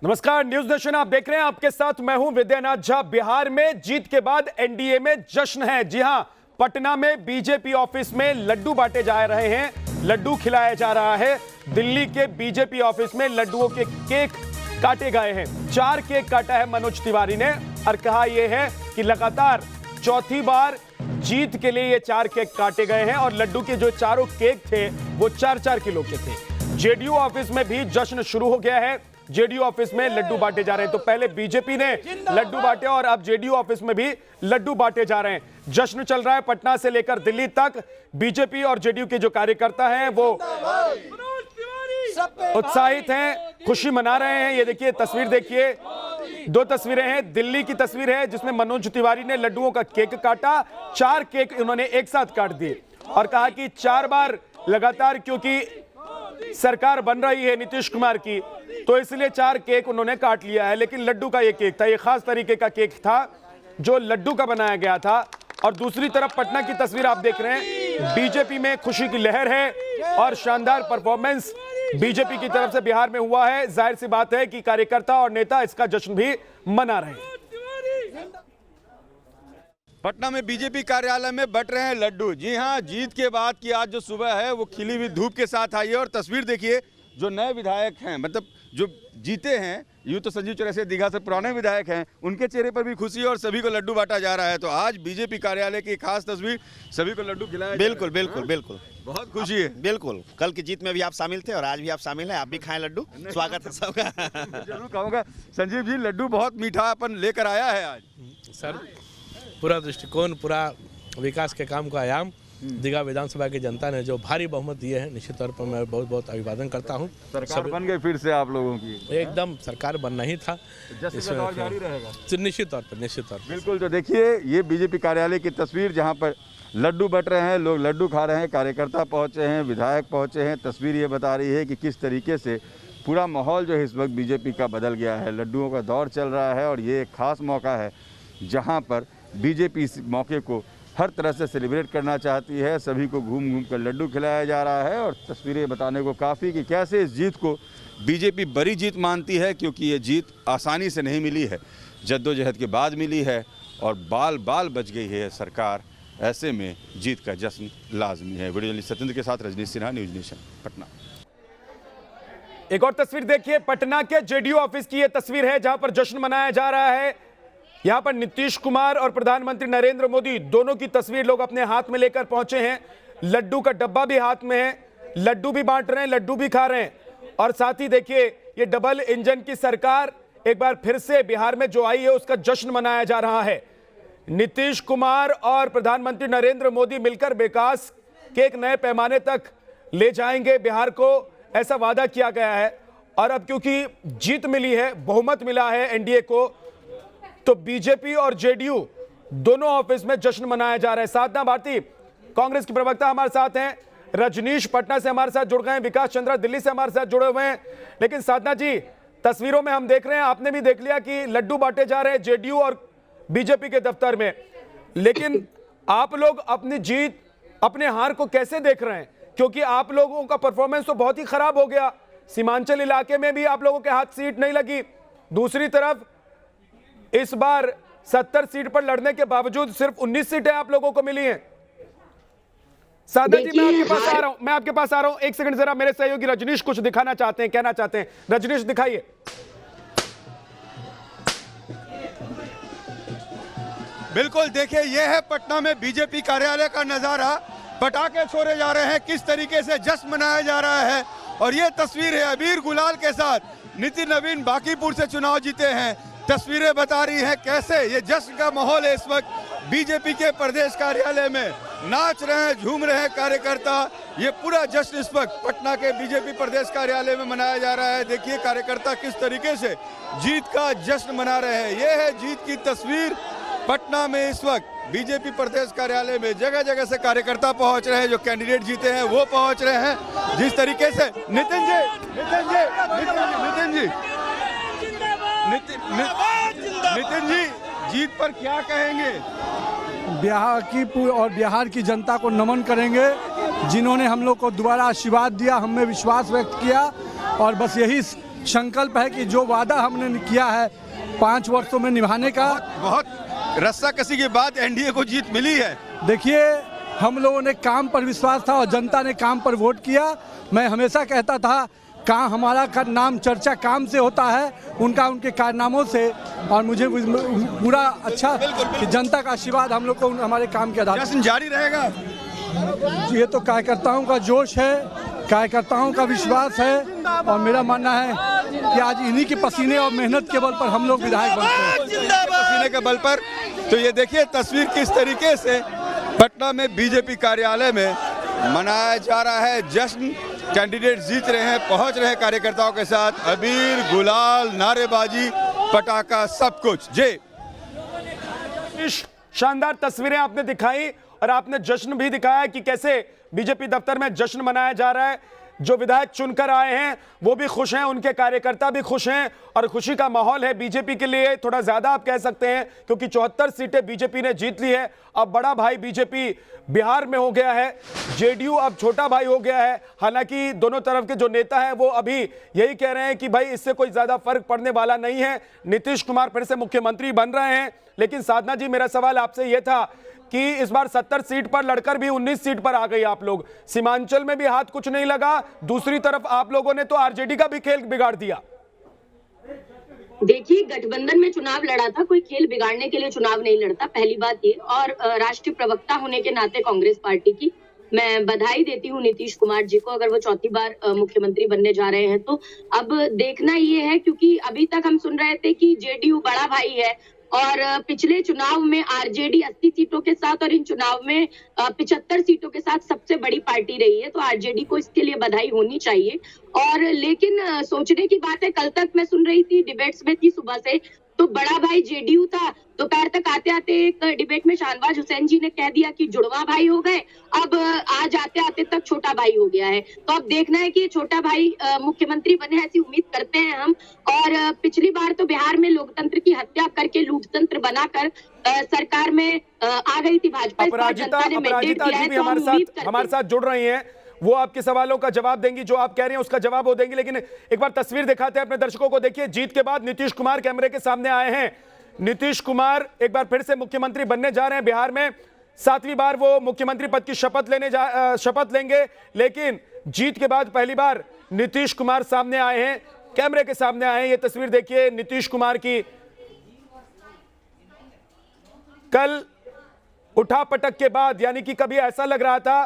नमस्कार, news nation आप देख रहे हैं। आपके साथ मैं हूं विद्यानाथ झा। बिहार में जीत के बाद एनडीए में जश्न है। जी हां, पटना में बीजेपी ऑफिस में लड्डू बांटे जा रहे हैं, लड्डू खिलाया जा रहा है। दिल्ली के बीजेपी ऑफिस में लड्डुओं के केक काटे गए हैं। 4 केक काटा है मनोज तिवारी ने और कहा यह है कि लगातार चौथी बार जीत के लिए ये 4 केक काटे गए हैं और लड्डू के जो चारों केक थे वो 4-4 किलो के थे। जेडीयू ऑफिस में भी जश्न शुरू हो गया है। जेडीयू ऑफिस में लड्डू बांटे जा रहे हैं। तो पहले बीजेपी ने लड्डू बांटे और अब जेडीयू ऑफिस में भी लड्डू बांटे जा रहे हैं। जश्न चल रहा है पटना से लेकर दिल्ली तक। बीजेपी और जेडीयू के जो कार्यकर्ता हैं वो उत्साहित हैं, खुशी मना रहे हैं। ये देखिए तस्वीर, देखिए 2 तस्वीरें हैं। दिल्ली की तस्वीर है जिसमें मनोज तिवारी ने लड्डुओं का केक काटा। 4 केक उन्होंने एक साथ काट दिए और कहा कि 4 बार लगातार, क्योंकि सरकार बन रही है नीतीश कुमार की, तो इसलिए 4 केक उन्होंने काट लिया है। लेकिन लड्डू का ये केक था, ये खास तरीके का केक था जो लड्डू का बनाया गया था। और दूसरी तरफ पटना की तस्वीर आप देख रहे हैं। बीजेपी में खुशी की लहर है और शानदार परफॉर्मेंस बीजेपी की तरफ से बिहार में हुआ है। जाहिर सी बात है कि कार्यकर्ता और नेता इसका जश्न भी मना रहे हैं। पटना में बीजेपी कार्यालय में बंट रहे हैं लड्डू। जी हां, जीत के बाद की आज जो सुबह है वो खिली हुई धूप के साथ आई है। और तस्वीर देखिए, जो नए विधायक हैं, मतलब जो जीते हैं, यूं तो संजीव चौरसिया दीघा से पुराने विधायक हैं, उनके चेहरे पर भी खुशी है और सभी को लड्डू बांटा जा रहा है। तो आज बीजेपी कार्यालय की खास तस्वीर, सभी को लड्डू खिलाया। बिल्कुल बिल्कुल बिल्कुल, बहुत खुशी है। बिल्कुल, कल की जीत में भी आप शामिल थे और आज भी आप शामिल हैं। आप भी खाएं लड्डू, स्वागत है सबका। जरूर कहूँगा। संजीव जी, लड्डू बहुत मीठापन लेकर आया है आज। सर, पूरा दृष्टिकोण, पूरा विकास के काम का आयाम दीघा विधानसभा की जनता ने जो भारी बहुमत दिए हैं, निश्चित तौर पर मैं बहुत बहुत अभिवादन करता हूं। सरकार बन गई फिर से आप लोगों की। एकदम सरकार बनना ही था। जारी रहेगा निश्चित तौर पर बिल्कुल। तो देखिए, ये बीजेपी कार्यालय की तस्वीर जहाँ पर लड्डू बट रहे हैं, लोग लड्डू खा रहे हैं, कार्यकर्ता पहुँचे हैं, विधायक पहुँचे हैं। तस्वीर ये बता रही है कि किस तरीके से पूरा माहौल जो है इस वक्त बीजेपी का बदल गया है। लड्डुओं का दौर चल रहा है और ये एक खास मौका है जहाँ पर बीजेपी इस मौके को हर तरह से सेलिब्रेट करना चाहती है। सभी को घूम घूम कर लड्डू खिलाया जा रहा है और तस्वीरें बताने को काफ़ी कि कैसे इस जीत को बीजेपी बड़ी जीत मानती है, क्योंकि ये जीत आसानी से नहीं मिली है, जद्दोजहद के बाद मिली है और बाल बाल बच गई है सरकार। ऐसे में जीत का जश्न लाजमी है। वीडियो जर्नलिस्ट सत्येंद्र के साथ रजनीश सिन्हा, न्यूज नेशन, पटना। एक और तस्वीर देखिए, पटना के जेडीयू ऑफिस की यह तस्वीर है जहां पर जश्न मनाया जा रहा है। यहां पर नीतीश कुमार और प्रधानमंत्री नरेंद्र मोदी दोनों की तस्वीर लोग अपने हाथ में लेकर पहुंचे हैं। लड्डू का डब्बा भी हाथ में है, लड्डू भी बांट रहे हैं, लड्डू भी खा रहे हैं। और साथ ही देखिए, ये डबल इंजन की सरकार एक बार फिर से बिहार में जो आई है उसका जश्न मनाया जा रहा है। नीतीश कुमार और प्रधानमंत्री नरेंद्र मोदी मिलकर विकास के एक नए पैमाने तक ले जाएंगे बिहार को, ऐसा वादा किया गया है। और अब क्योंकि जीत मिली है, बहुमत मिला है एनडीए को, तो बीजेपी और जेडीयू दोनों ऑफिस में जश्न मनाया जा रहा है। साधना भारती कांग्रेस की प्रवक्ता हमारे साथ हैं, रजनीश पटना से हमारे साथ जुड़ गए हैं, विकास चंद्रा दिल्ली से हमारे साथ जुड़े हुए हैं। लेकिन साधना जी, तस्वीरों में हम देख रहे हैं, आपने भी देख लिया कि लड्डू बांटे जा रहे हैं जेडीयू और बीजेपी के दफ्तर में। लेकिन आप लोग अपनी जीत, अपने हार को कैसे देख रहे हैं? क्योंकि आप लोगों का परफॉर्मेंस तो बहुत ही खराब हो गया। सीमांचल इलाके में भी आप लोगों के हाथ सीट नहीं लगी। दूसरी तरफ इस बार 70 सीट पर लड़ने के बावजूद सिर्फ 19 सीटें आप लोगों को मिली हैं। साधना जी, मैं आपके पास आ रहा हूं। एक सेकंड, जरा मेरे सहयोगी रजनीश कुछ दिखाना चाहते हैं, कहना चाहते हैं। रजनीश, दिखाइए। बिल्कुल, देखिए, यह है पटना में बीजेपी कार्यालय का नजारा। पटाखे छोड़े जा रहे हैं, किस तरीके से जश्न मनाया जा रहा है। और ये तस्वीर है अबीर गुलाल के साथ। नितिन नवीन बांकीपुर से चुनाव जीते हैं। तस्वीरें बता रही हैं कैसे ये जश्न का माहौल है इस वक्त बीजेपी के प्रदेश कार्यालय में। नाच रहे हैं, झूम रहे हैं कार्यकर्ता। ये पूरा जश्न इस वक्त पटना के बीजेपी प्रदेश कार्यालय में मनाया जा रहा है। देखिए कार्यकर्ता किस तरीके से जीत का जश्न मना रहे हैं। ये है जीत की तस्वीर। पटना में इस वक्त बीजेपी प्रदेश कार्यालय में जगह जगह से कार्यकर्ता पहुंच रहे हैं, जो कैंडिडेट जीते हैं वो पहुंच रहे हैं। जिस तरीके से नितिन जी, जीत पर क्या कहेंगे? बिहार की और बिहार की जनता को नमन करेंगे, जिन्होंने हम लोग को दोबारा आशीर्वाद दिया, हमें विश्वास व्यक्त किया। और बस यही संकल्प है कि जो वादा हमने किया है 5 वर्षों में निभाने का। बहुत रस्साकसी के बाद एनडीए को जीत मिली है। देखिए, हम लोगों ने काम पर विश्वास था और जनता ने काम पर वोट किया। मैं हमेशा कहता था काम हमारा का नाम चर्चा काम से होता है, उनके कारनामों से। और मुझे पूरा अच्छा कि जनता का आशीर्वाद हम लोग को हमारे काम के आधार जश्न जारी रहेगा। ये तो कार्यकर्ताओं का जोश है, कार्यकर्ताओं का विश्वास है और मेरा मानना है कि आज इन्हीं के पसीने और मेहनत के बल पर हम लोग विधायक बनते हैं। पसीने के बल पर। तो ये देखिए तस्वीर किस तरीके से पटना में बीजेपी कार्यालय में मनाया जा रहा है जश्न। कैंडिडेट जीत रहे हैं, पहुंच रहे हैं कार्यकर्ताओं के साथ, अबीर गुलाल, नारेबाजी, पटाखा, सब कुछ। जी, शानदार तस्वीरें आपने दिखाई और आपने जश्न भी दिखाया कि कैसे बीजेपी दफ्तर में जश्न मनाया जा रहा है। जो विधायक चुनकर आए हैं वो भी खुश हैं, उनके कार्यकर्ता भी खुश हैं और खुशी का माहौल है बीजेपी के लिए, थोड़ा ज्यादा आप कह सकते हैं, क्योंकि 74 सीटें बीजेपी ने जीत ली है। अब बड़ा भाई बीजेपी बिहार में हो गया है, जेडीयू अब छोटा भाई हो गया है। हालांकि दोनों तरफ के जो नेता हैं वो अभी यही कह रहे हैं कि भाई इससे कोई ज्यादा फर्क पड़ने वाला नहीं है, नीतीश कुमार फिर से मुख्यमंत्री बन रहे हैं। लेकिन साधना जी, मेरा सवाल आपसे यह था कि इस बार 70 सीट पर लड़कर भी 19 सीट पर आ गई आप लोग, सीमांचल में भी हाथ कुछ नहीं लगा, दूसरी तरफ आप लोगों ने तो आरजेडी का भी खेल बिगाड़ दिया। देखिए, गठबंधन में चुनाव लड़ा था, कोई खेल बिगाड़ने के लिए चुनाव नहीं लड़ता, पहली बात ये। और राष्ट्रीय प्रवक्ता होने के नाते कांग्रेस पार्टी की मैं बधाई देती हूँ नीतीश कुमार जी को, अगर वो चौथी बार मुख्यमंत्री बनने जा रहे हैं तो। अब देखना ये है, क्योंकि अभी तक हम सुन रहे थे कि जेडीयू बड़ा भाई है और पिछले चुनाव में आरजेडी 80 सीटों के साथ और इन चुनाव में 75 सीटों के साथ सबसे बड़ी पार्टी रही है, तो आरजेडी को इसके लिए बधाई होनी चाहिए। और लेकिन सोचने की बात है, कल तक मैं सुन रही थी, डिबेट्स में थी सुबह से, तो बड़ा भाई जेडीयू था, दोपहर तक आते आते एक डिबेट में शाहनवाज हुसैन जी ने कह दिया कि जुड़वा भाई हो गए, अब आज आते आते तक छोटा भाई हो गया है। तो अब देखना है कि छोटा भाई मुख्यमंत्री बने, ऐसी उम्मीद करते हैं हम। और पिछली बार तो बिहार में लोकतंत्र की हत्या करके लूटतंत्र बनाकर सरकार में आ गई थी भाजपा। अपराजिता जी भी हमारे साथ जुड़ रही हैं, वो आपके सवालों का जवाब देंगी, जो आप कह रहे हैं उसका जवाब वो देंगी। लेकिन एक बार तस्वीर दिखाते हैं अपने दर्शकों को। देखिए, जीत के बाद नीतीश कुमार कैमरे के सामने आए हैं। नीतीश कुमार एक बार फिर से मुख्यमंत्री बनने जा रहे हैं बिहार में, 7वीं बार वो मुख्यमंत्री पद की शपथ लेंगे। लेकिन जीत के बाद पहली बार नीतीश कुमार सामने आए हैं, कैमरे के सामने आए हैं। ये तस्वीर देखिए नीतीश कुमार की। कल उठापटक के बाद, यानी कि कभी ऐसा लग रहा था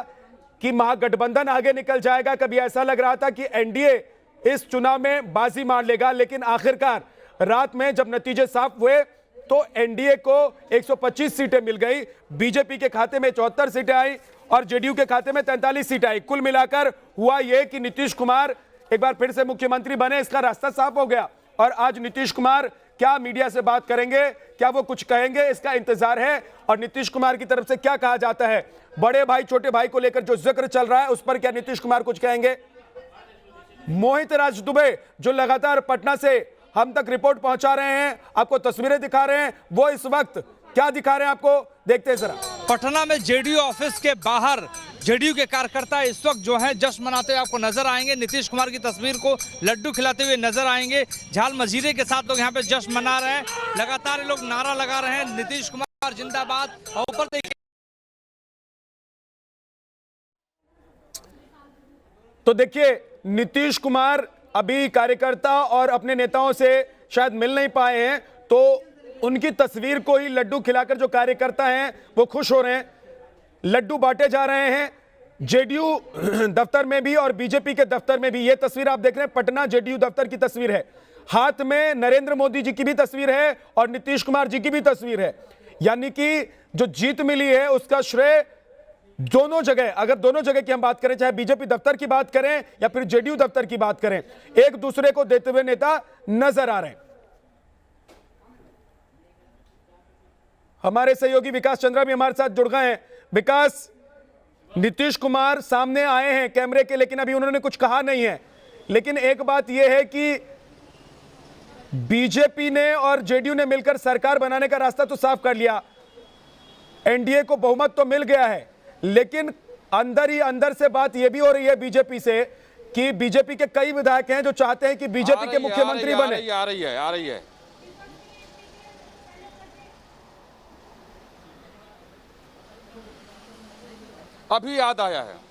कि महागठबंधन आगे निकल जाएगा, कभी ऐसा लग रहा था कि एनडीए इस चुनाव में बाजी मार लेगा, लेकिन आखिरकार रात में जब नतीजे साफ हुए तो एनडीए को 125 सीटें मिल गई, बीजेपी के खाते में 74 सीटें आई और जेडीयू के खाते में 43 सीटें आई। कुल मिलाकर हुआ यह कि नीतीश कुमार एक बार फिर से मुख्यमंत्री बने, इसका रास्ता साफ हो गया। और आज नीतीश कुमार क्या मीडिया से बात करेंगे, क्या वो कुछ कहेंगे, इसका इंतजार है। और नीतीश कुमार की तरफ से क्या कहा जाता है, बड़े भाई छोटे भाई को लेकर जो जिक्र चल रहा है उस पर क्या नीतीश कुमार कुछ कहेंगे। मोहित राज दुबे जो लगातार पटना से हम तक रिपोर्ट पहुंचा रहे हैं, आपको तस्वीरें दिखा रहे हैं, वो इस वक्त क्या दिखा रहे हैं आपको, देखते हैं जरा। पटना में जेडीयू ऑफिस के बाहर जेडीयू के कार्यकर्ता इस वक्त जो है जश्न मनाते हुए आपको नजर आएंगे। नीतीश कुमार की तस्वीर को लड्डू खिलाते हुए नजर आएंगे। झाल मजीरे के साथ लोग यहाँ पे जश्न मना रहे हैं, लगातार ये लोग नारा लगा रहे हैं, नीतीश कुमार जिंदाबाद। और ऊपर देखिए, तो देखिए नीतीश कुमार अभी कार्यकर्ता और अपने नेताओं से शायद मिल नहीं पाए हैं, तो उनकी तस्वीर को ही लड्डू खिलाकर जो कार्यकर्ता हैं वो खुश हो रहे हैं, लड्डू बांटे जा रहे हैं। जेडीयू दफ्तर में भी और बीजेपी के दफ्तर में भी ये तस्वीर आप देख रहे हैं, पटना जेडीयू दफ्तर की तस्वीर है। हाथ में नरेंद्र मोदी जी की भी तस्वीर है और नीतीश कुमार जी की भी तस्वीर है। यानी कि जो जीत मिली है उसका श्रेय दोनों जगह, अगर दोनों जगह की हम बात करें, चाहे बीजेपी दफ्तर की बात करें या फिर जेडीयू दफ्तर की बात करें, एक दूसरे को देते हुए नेता नजर आ रहे हैं। हमारे सहयोगी विकास चंद्रा भी हमारे साथ जुड़ गए हैं। विकास, नीतीश कुमार सामने आए हैं कैमरे के, लेकिन अभी उन्होंने कुछ कहा नहीं है। लेकिन एक बात यह है कि बीजेपी ने और जेडीयू ने मिलकर सरकार बनाने का रास्ता तो साफ कर लिया, एनडीए को बहुमत तो मिल गया है, लेकिन अंदर ही अंदर से बात यह भी हो रही है बीजेपी से कि बीजेपी के कई विधायक हैं जो चाहते हैं कि बीजेपी के मुख्यमंत्री बने। आ रही है। अभी याद आया है।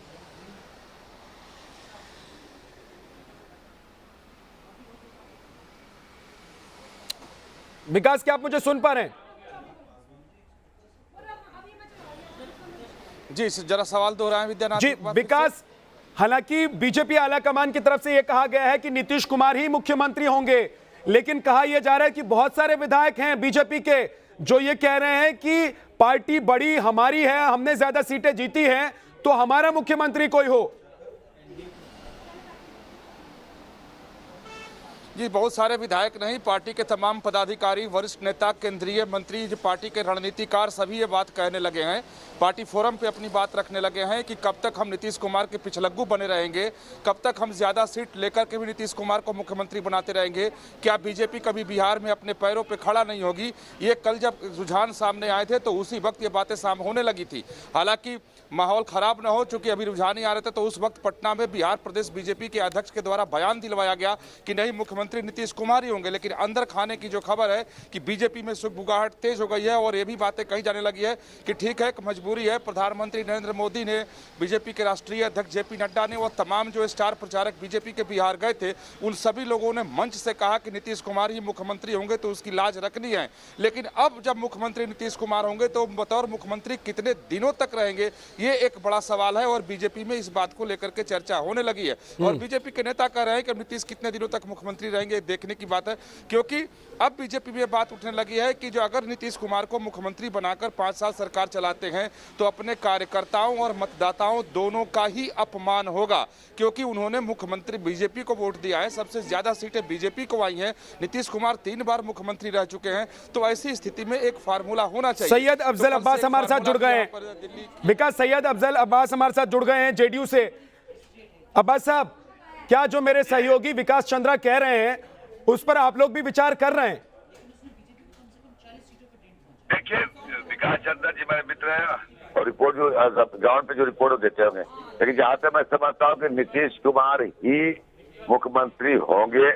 विकास, क्या आप मुझे सुन पा रहे हैं? जी जरा सवाल दोहराएं विद्यानाथ जी विकास, हालांकि बीजेपी आलाकमान की तरफ से यह कहा गया है कि नीतीश कुमार ही मुख्यमंत्री होंगे, लेकिन कहा यह जा रहा है कि बहुत सारे विधायक हैं बीजेपी के जो ये कह रहे हैं कि पार्टी बड़ी हमारी है, हमने ज्यादा सीटें जीती हैं, तो हमारा मुख्यमंत्री कोई हो। जी बहुत सारे विधायक नहीं, पार्टी के तमाम पदाधिकारी, वरिष्ठ नेता, केंद्रीय मंत्री, जो पार्टी के रणनीतिकार सभी ये बात कहने लगे हैं। पार्टी फोरम पे अपनी बात रखने लगे हैं कि कब तक हम नीतीश कुमार के पिछलग्गू बने रहेंगे, कब तक हम ज्यादा सीट लेकर के भी नीतीश कुमार को मुख्यमंत्री बनाते रहेंगे, क्या बीजेपी कभी बिहार में अपने पैरों पे खड़ा नहीं होगी। ये कल जब रुझान सामने आए थे तो उसी वक्त ये बातें सामने होने लगी थी। हालांकि माहौल खराब न हो, चूंकि अभी रुझान ही आ रहे थे, तो उस वक्त पटना में बिहार प्रदेश बीजेपी के अध्यक्ष के द्वारा बयान दिलवाया गया कि नहीं मुख्यमंत्री नीतीश कुमार ही होंगे। लेकिन अंदर खाने की जो खबर है कि बीजेपी में सुगबुगाहट तेज हो गई है और ये भी बातें कही जाने लगी है कि ठीक है, एक मजबूरी है। प्रधानमंत्री नरेंद्र मोदी ने, बीजेपी के राष्ट्रीय अध्यक्ष जेपी नड्डा ने और तमाम जो स्टार प्रचारक बीजेपी के बिहार गए थे, उन सभी लोगों ने मंच से कहा कि नीतीश कुमार ही मुख्यमंत्री होंगे, तो उसकी लाज रखनी है। लेकिन अब जब मुख्यमंत्री नीतीश कुमार होंगे तो बतौर मुख्यमंत्री कितने दिनों तक रहेंगे, ये एक बड़ा सवाल है और बीजेपी में इस बात को लेकर के चर्चा होने लगी है। और बीजेपी के नेता कह रहे हैं कि नीतीश कितने दिनों तक मुख्यमंत्री रहेंगे, देखने की बात है। क्योंकि अब बीजेपी में बात उठने लगी है कि जो अगर नीतीश कुमार को मुख्यमंत्री बनाकर 5 साल सरकार चलाते हैं तो अपने कार्यकर्ताओं और मतदाताओं दोनों का ही अपमान होगा, क्योंकि उन्होंने मुख्यमंत्री बीजेपी को वोट दिया है, सबसे ज्यादा सीटें बीजेपी को आई हैं। नीतीश कुमार 3 बार मुख्यमंत्री रह चुके हैं, तो ऐसी स्थिति में एक फार्मूला होना चाहिए। सैयद अफजल अब्बास हमारे साथ जुड़ गए हैं। विकास, सैयद अफजल अब्बास हमारे साथ जुड़ गए हैं जेडीयू से। अब्बास साहब, क्या जो मेरे सहयोगी विकास चंद्रा कह रहे हैं उस पर आप लोग भी विचार कर रहे हैं? देखिए, विकास चंद्रा जी हमारे मित्र हैं और रिपोर्ट जो ग्राउंड पे जो रिपोर्ट देते होंगे, लेकिन जहां तक मैं समझता हूं कि नीतीश कुमार ही मुख्यमंत्री होंगे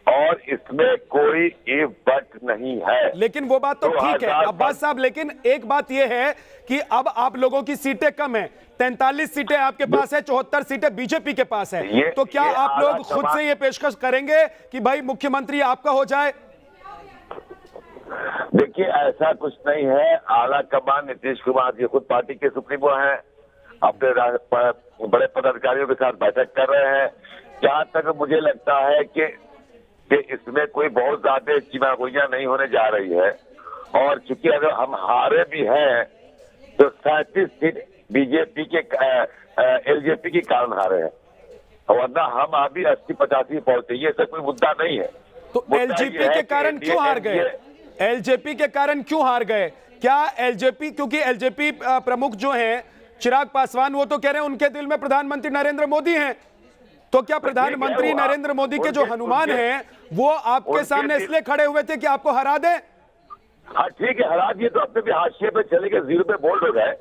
और इसमें कोई इफ बट नहीं है। लेकिन वो बात तो ठीक है अब्बास साहब, लेकिन एक बात यह है कि अब आप लोगों की सीटें कम है, 43 सीटें आपके पास है, 74 सीटें बीजेपी के पास है, तो क्या आप लोग खुद से ये पेशकश करेंगे कि भाई मुख्यमंत्री आपका हो जाए? देखिए, ऐसा कुछ नहीं है। आला कमान नीतीश कुमार जी खुद पार्टी के सुप्रीमो हैं, अपने बड़े पदाधिकारियों के साथ बैठक कर रहे हैं। जहां तक मुझे लगता है कि इसमें कोई बहुत ज्यादा चिमागुइयां नहीं होने जा रही है, और चूंकि अगर हम हारे भी हैं तो 37 सीट बीजेपी के एलजेपी के कारण हारे हैं, वरना हम अभी 80-85 पहुंचे। ये सब कोई मुद्दा नहीं है। तो एलजेपी के कारण क्यों हार गए? एलजेपी के कारण क्यों हार गए? क्या एलजेपी, क्योंकि एलजेपी प्रमुख जो हैं चिराग पासवान, वो तो कह रहे हैं उनके दिल में प्रधानमंत्री नरेंद्र मोदी हैं, तो क्या प्रधानमंत्री नरेंद्र मोदी के जो हनुमान हैं वो आपके सामने इसलिए खड़े हुए थे कि आपको हरा दें? हाँ ठीक है, हरा दिए तो अपने भी हाशिए पे चले गए, 0 पे बोल्ड हो गए,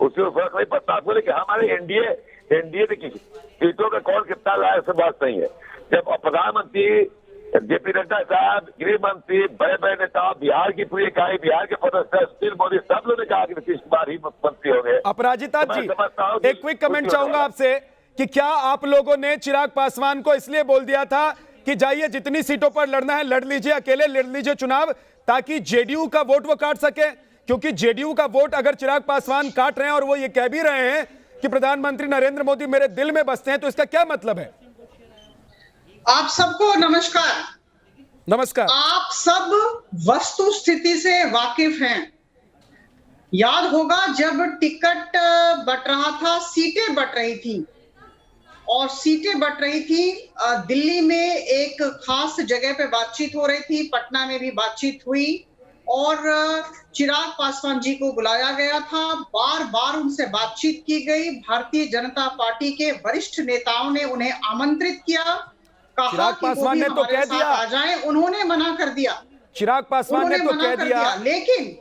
उससे फर्क नहीं पड़ता आपको। लेकिन हमारे एनडीए की सीटों में कौन कितना लाया, ऐसी बात नहीं है। जब प्रधानमंत्री जेपी नड्डा साहब, गृह मंत्री, बड़े बड़े नेता, बिहार की पूरी इकाई, बिहार के प्रदेश सुशील मोदी, सब लोगों ने कहा कि नीतीश कुमार ही मुख्यमंत्री हो गए। अपराजिता जी, एक क्विक कमेंट चाहूंगा आपसे कि क्या आप लोगों ने चिराग पासवान को इसलिए बोल दिया था कि जाइए जितनी सीटों पर लड़ना है लड़ लीजिए, अकेले लड़ लीजिए चुनाव, ताकि जेडीयू का वोट वो काट सके? क्योंकि जेडीयू का वोट अगर चिराग पासवान काट रहे हैं और वो ये कह भी रहे हैं कि प्रधानमंत्री नरेंद्र मोदी मेरे दिल में बसते हैं, तो इसका क्या मतलब है? आप सबको नमस्कार। नमस्कार। आप सब वस्तु स्थिति से वाकिफ हैं। याद होगा जब टिकट बट रहा था, सीटें बट रही थी, और सीटें बट रही थी, दिल्ली में एक खास जगह पे बातचीत हो रही थी, पटना में भी बातचीत हुई और चिराग पासवान जी को बुलाया गया था, बार बार उनसे बातचीत की गई। भारतीय जनता पार्टी के वरिष्ठ नेताओं ने उन्हें आमंत्रित किया, कहा कि वो भी हमारे साथ आ जाएं, उन्होंने मना कर दिया। चिराग पासवान ने तो कह दिया, लेकिन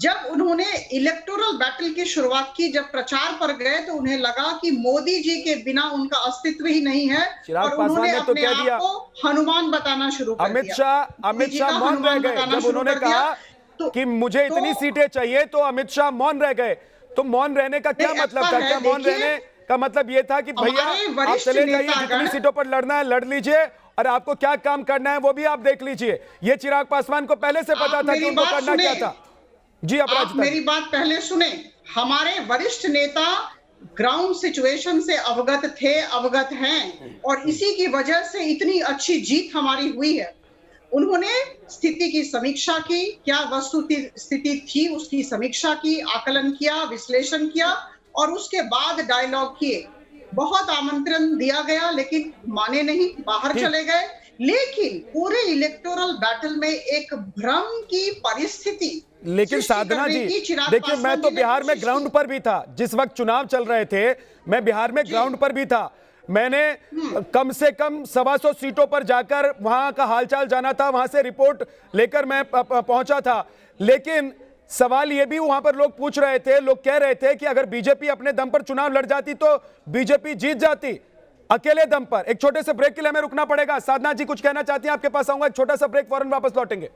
जब उन्होंने इलेक्टोरल बैटल की शुरुआत की, जब प्रचार पर गए तो उन्हें लगा कि मोदी जी के बिना उनका अस्तित्व ही नहीं है चिराग और पासवान उन्होंने ने तो अपने कह दिया। आप को हनुमान बताना शुरू कर अमित दिया। शाह जी का मौन रह हनुमान गए बताना जब शुरू उन्होंने कर दिया। कहा तो- कि मुझे इतनी तो- सीटें चाहिए, तो अमित शाह मौन रह गए। तो मौन रहने का क्या नहीं, मतलब ऐसा था? है, क्या मौन देखिए, रहने का मतलब ये था कि भैया हमारे आप वरिष्ठ चले जाइए, नेतागण- जितनी सीटों पर लड़ना है लड़ लीजिए, और आपको क्या काम करना है वो भी आप देख लीजिए। ये चिराग पासवान को पहले से पता आप था कि मेरी उनको बात करना क्या सुने। था। जी आप अपराजिता मेरी बात पहले सुने। हमारे वरिष्ठ नेता ग्राउंड सिचुएशन से अवगत हैं और इसी की वजह से इतनी अच्छी जीत हमारी हुई है। उन्होंने स्थिति की समीक्षा की, क्या वस्तुस्थिति थी उसकी समीक्षा की, आकलन किया, विश्लेषण किया और उसके बाद डायलॉग किए। बहुत आमंत्रण दिया गया लेकिन माने नहीं, बाहर चले गए। लेकिन पूरे इलेक्टोरल बैटल में एक भ्रम की परिस्थिति लेकिन सृष्टि साधना करने जी की चिराग देखिए, मैं पासवान तो जी ने बिहार में कोशिश की। ग्राउंड पर भी था जिस वक्त चुनाव चल रहे थे। मैं बिहार में ग्राउंड पर भी था। मैंने कम से कम 125 सीटों पर जाकर वहां का हालचाल जाना था, वहां से रिपोर्ट लेकर मैं पहुंचा था। लेकिन सवाल ये भी वहां पर लोग पूछ रहे थे, लोग कह रहे थे कि अगर बीजेपी अपने दम पर चुनाव लड़ जाती तो बीजेपी जीत जाती अकेले दम पर। एक छोटे से ब्रेक के लिए हमें रुकना पड़ेगा। साधना जी कुछ कहना चाहती हैं? आपके पास आऊंगा, एक छोटा सा ब्रेक, फौरन वापस लौटेंगे।